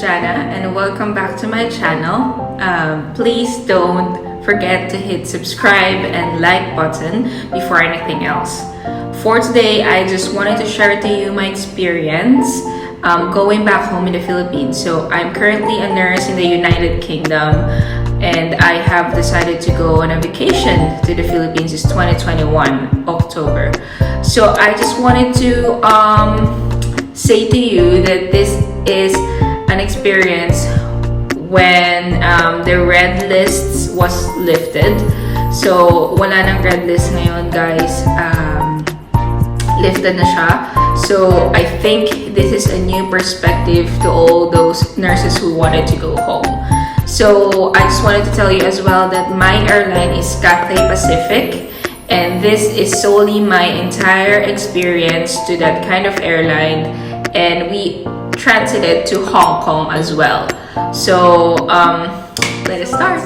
Jana and welcome back to my channel. Please don't forget to hit subscribe and like button before anything else. For today, I just wanted to share to you my experience going back home in the Philippines. So I'm currently a nurse in the United Kingdom and I have decided to go on a vacation to the Philippines. It's 2021 October. So I just wanted to say to you that this is an experience when the red lists was lifted. So wala nang red list ngayon, guys. Lifted na siya. So I think this is a new perspective to all those nurses who wanted to go home. So I just wanted to tell you as well that my airline is Cathay Pacific, and this is solely my entire experience to that kind of airline, and we transited to Hong Kong as well. So let us start.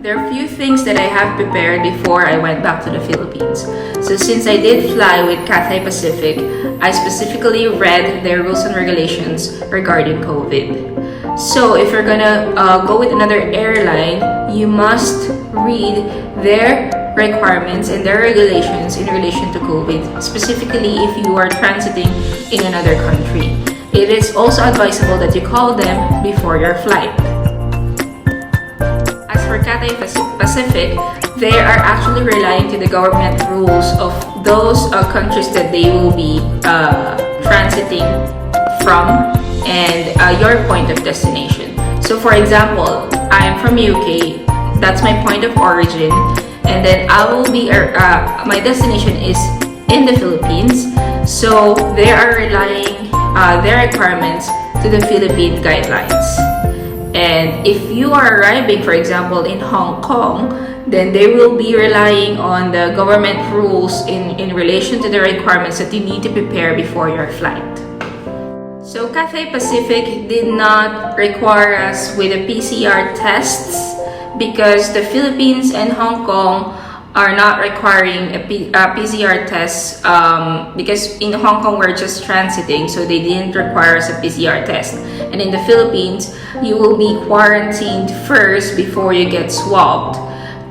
There are a few things that I have prepared before I went back to the Philippines. So since I did fly with Cathay Pacific, I specifically read their rules and regulations regarding COVID. So if you're gonna go with another airline, you must read their requirements and their regulations in relation to COVID, specifically if you are transiting in another country. It is also advisable that you call them before your flight. As for Cathay Pacific, they are actually relying to the government rules of those countries that they will be transiting from and your point of destination. So for example, I'm from UK, that's my point of origin, and then I will be my destination is in the Philippines. So they are relying their requirements to the Philippine guidelines. And if you are arriving, for example, in Hong Kong, then they will be relying on the government rules in relation to the requirements that you need to prepare before your flight. So Cathay Pacific did not require us with a PCR tests because the Philippines and Hong Kong are not requiring a PCR test because in Hong Kong we're just transiting, so they didn't require us a PCR test. And in the Philippines, you will be quarantined first before you get swabbed,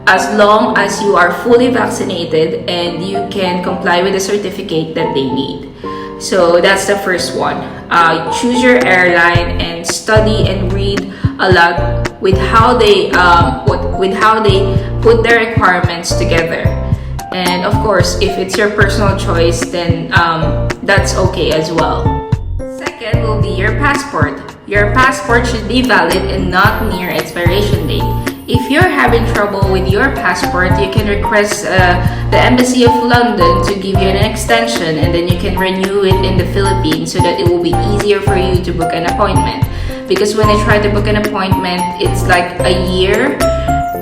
as long as you are fully vaccinated and you can comply with the certificate that they need. So that's the first one. Choose your airline and study and read a lot with how they put their requirements together. And of course, if it's your personal choice, then that's okay as well. Second will be your passport. Your passport should be valid and not near expiration date. If you're having trouble with your passport, you can request the Embassy of London to give you an extension, and then you can renew it in the Philippines so that it will be easier for you to book an appointment. Because when I try to book an appointment, it's like a year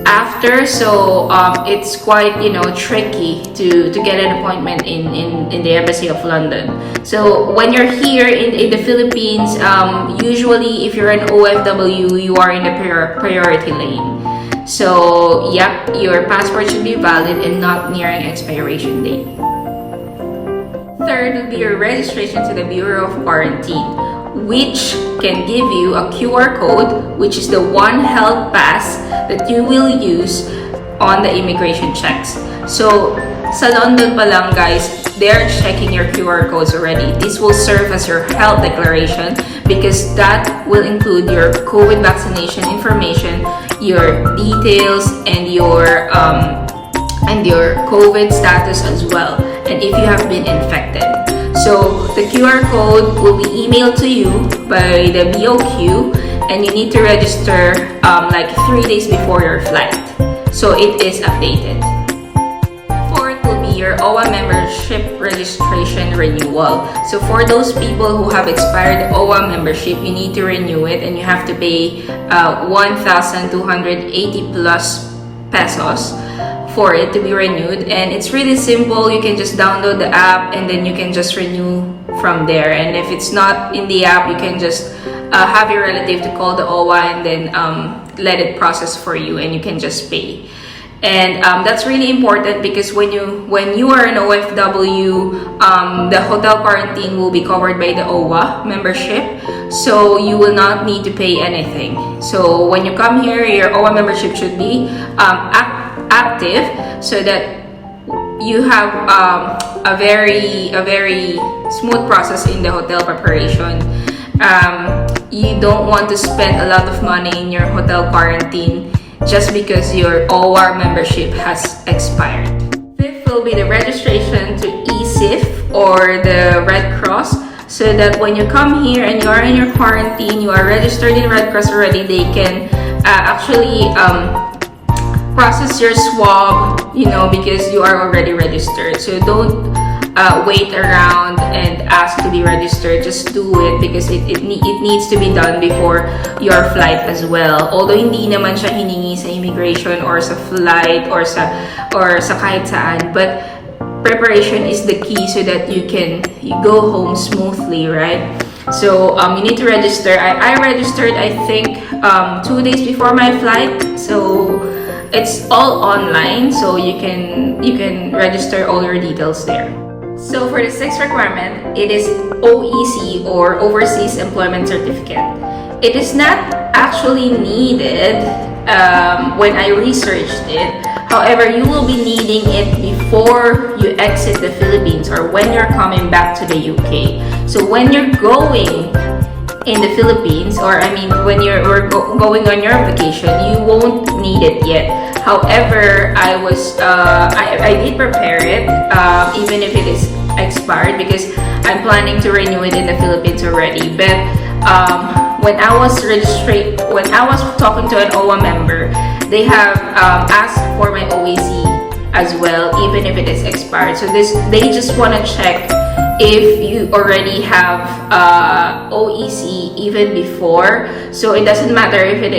after, so it's quite tricky to get an appointment in the Embassy of London. So when you're here in the Philippines, usually if you're an OFW, you are in the priority lane. So yep, your passport should be valid and not nearing expiration date. Third will be your registration to the Bureau of Quarantine, which can give you a QR code, which is the One Health Pass that you will use on the immigration checks. So sa London pa lang, guys, they're checking your QR codes already. This will serve as your health declaration because that will include your COVID vaccination information, your details, and your COVID status as well, and if you have been infected. So the QR code will be emailed to you by the BOQ, and you need to register like 3 days before your flight, so it is updated. Fourth will be your OWA membership registration renewal. So for those people who have expired OWA membership, you need to renew it, and you have to pay 1,280 plus pesos for it to be renewed. And it's really simple. You can just download the app and then you can just renew from there. And if it's not in the app, you can just have your relative to call the OWA and then let it process for you, and you can just pay. And that's really important because when you are an OFW, the hotel quarantine will be covered by the OWA membership, so you will not need to pay anything. So when you come here, your OWA membership should be active, so that you have a very smooth process in the hotel preparation. You don't want to spend a lot of money in your hotel quarantine just because your OR membership has expired. Fifth will be the registration to ESIF or the Red Cross, so that when you come here and you are in your quarantine, you are registered in Red Cross already, they can actually process your swab, because you are already registered. So don't wait around and ask to be registered. Just do it because it needs to be done before your flight as well. Although hindi naman siya hiningi sa immigration or sa flight or sa kahit saan, but preparation is the key so that you go home smoothly, right? So you need to register. I registered, I think 2 days before my flight, so it's all online, so you can register all your details there. So for the sixth requirement, it is OEC or Overseas Employment Certificate. It is not actually needed when I researched it. However, you will be needing it before you exit the Philippines or when you're coming back to the UK. So when you're going in the Philippines, or when you're going on your vacation, you won't need it yet. However, I did prepare it even if it is expired, because I'm planning to renew it in the Philippines already. But when I was talking to an OWA member, they have asked for my OEC as well, even if it is expired. So they just want to check if you already have OEC even before. So it doesn't matter if it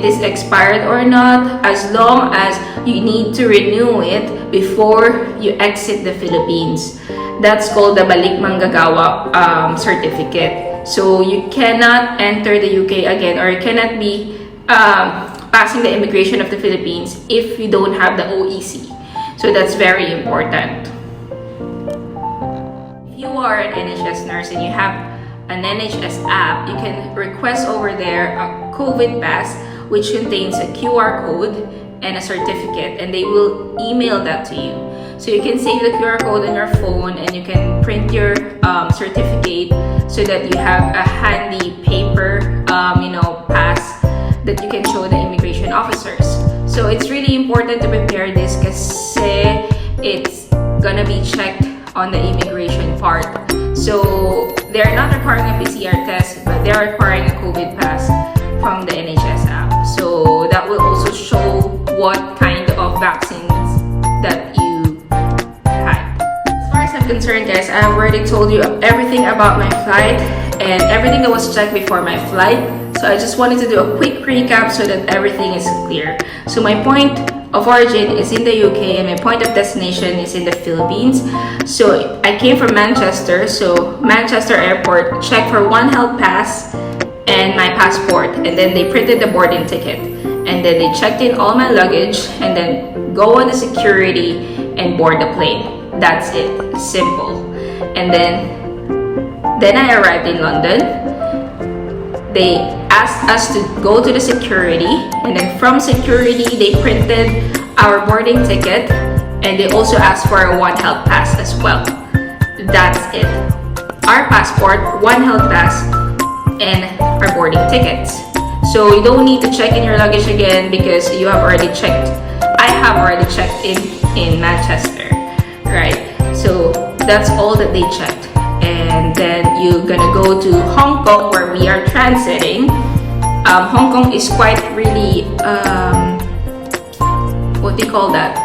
is expired or not, as long as you need to renew it before you exit the Philippines. That's called the Balik Manggagawa certificate. So you cannot enter the UK again, or you cannot be passing the immigration of the Philippines if you don't have the OEC. So that's very important. If you are an NHS nurse and you have an NHS app, you can request over there a COVID pass, which contains a QR code and a certificate, and they will email that to you. So you can save the QR code on your phone, and you can print your certificate so that you have a handy paper pass that you can show the immigration officers. So it's really important to prepare this because it's gonna be checked on the immigration part. So they're not requiring a PCR test, but they're requiring a COVID pass from the NHS app. So that will also show what kind of vaccines that you had. As far as I'm concerned, guys, I've already told you everything about my flight and everything that was checked before my flight. So I just wanted to do a quick recap so that everything is clear. So my point of origin is in the UK and my point of destination is in the Philippines. So I came from Manchester, so Manchester Airport checked for one health pass and my passport, and then they printed the boarding ticket, and then they checked in all my luggage, and then go on the security and board the plane. That's it, simple. And then I arrived in London. They asked us to go to the security, and then from security they printed our boarding ticket, and they also asked for a one health pass as well. That's it. Our passport, one health pass, and our boarding tickets. So you don't need to check in your luggage again because you have already checked. I have already checked in Manchester, right? So that's all that they checked. And then you're gonna go to Hong Kong, where we are transiting. Hong Kong is quite really what do you call that?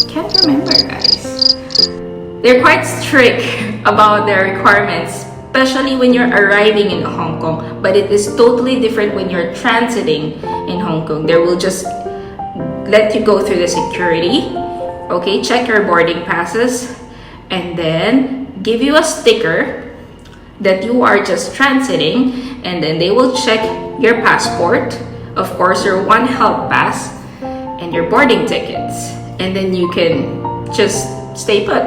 Can't remember, guys. They're quite strict about their requirements, especially when you're arriving in Hong Kong. But it is totally different when you're transiting in Hong Kong. They will just let you go through the security. Okay, check your boarding passes, and then give you a sticker, that you are just transiting, and then they will check your passport, of course your one health pass, and your boarding tickets, and then you can just stay put.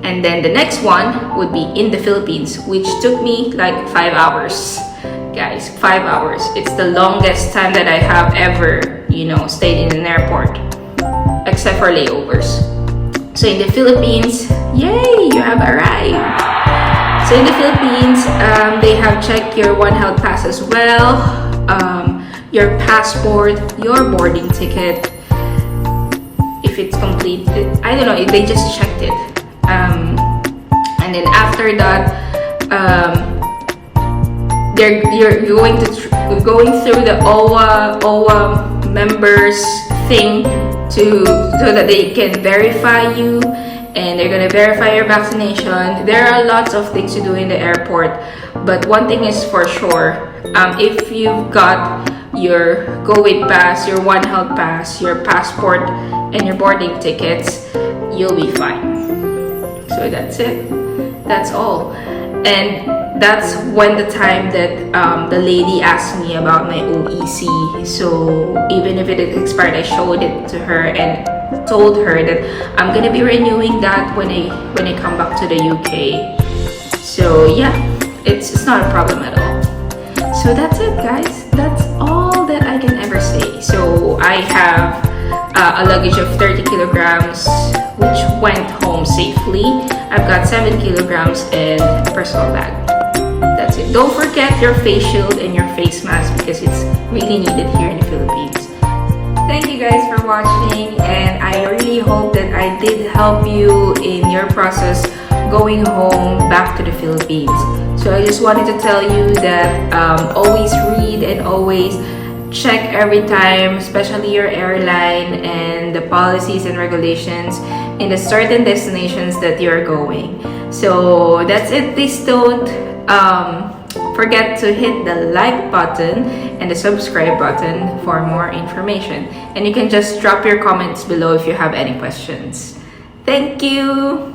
And then the next one would be in the Philippines, which took me like 5 hours. Guys, 5 hours. It's the longest time that I have ever, stayed in an airport, except for layovers. So in the Philippines, yay, you have arrived. So in the Philippines, they have checked your one health pass as well, your passport, your boarding ticket. If it's complete, I don't know, they just checked it. And then after that, you're going through the OWA members thing so that they can verify you, and they're gonna verify your vaccination. There are lots of things to do in the airport, but one thing is for sure, if you've got your COVID pass, your one health pass, your passport, and your boarding tickets, you'll be fine. So that's it. That's all. And that's when the time that the lady asked me about my OEC. So even if it expired, I showed it to her and told her that I'm gonna be renewing that when I come back to the UK. So yeah, it's not a problem at all. So that's it, guys. That's all that I can ever say. So I have a luggage of 30 kilograms, which went home safely. I've got 7 kilograms and a personal bag. That's it. Don't forget your face shield and your face mask because it's really needed here in the Philippines. Thank you guys for watching, and I really hope that I did help you in your process going home back to the Philippines. So I just wanted to tell you that always read and always check every time, especially your airline and the policies and regulations in the certain destinations that you're going. So that's it. Please don't forget to hit the like button and the subscribe button for more information. And you can just drop your comments below if you have any questions. Thank you!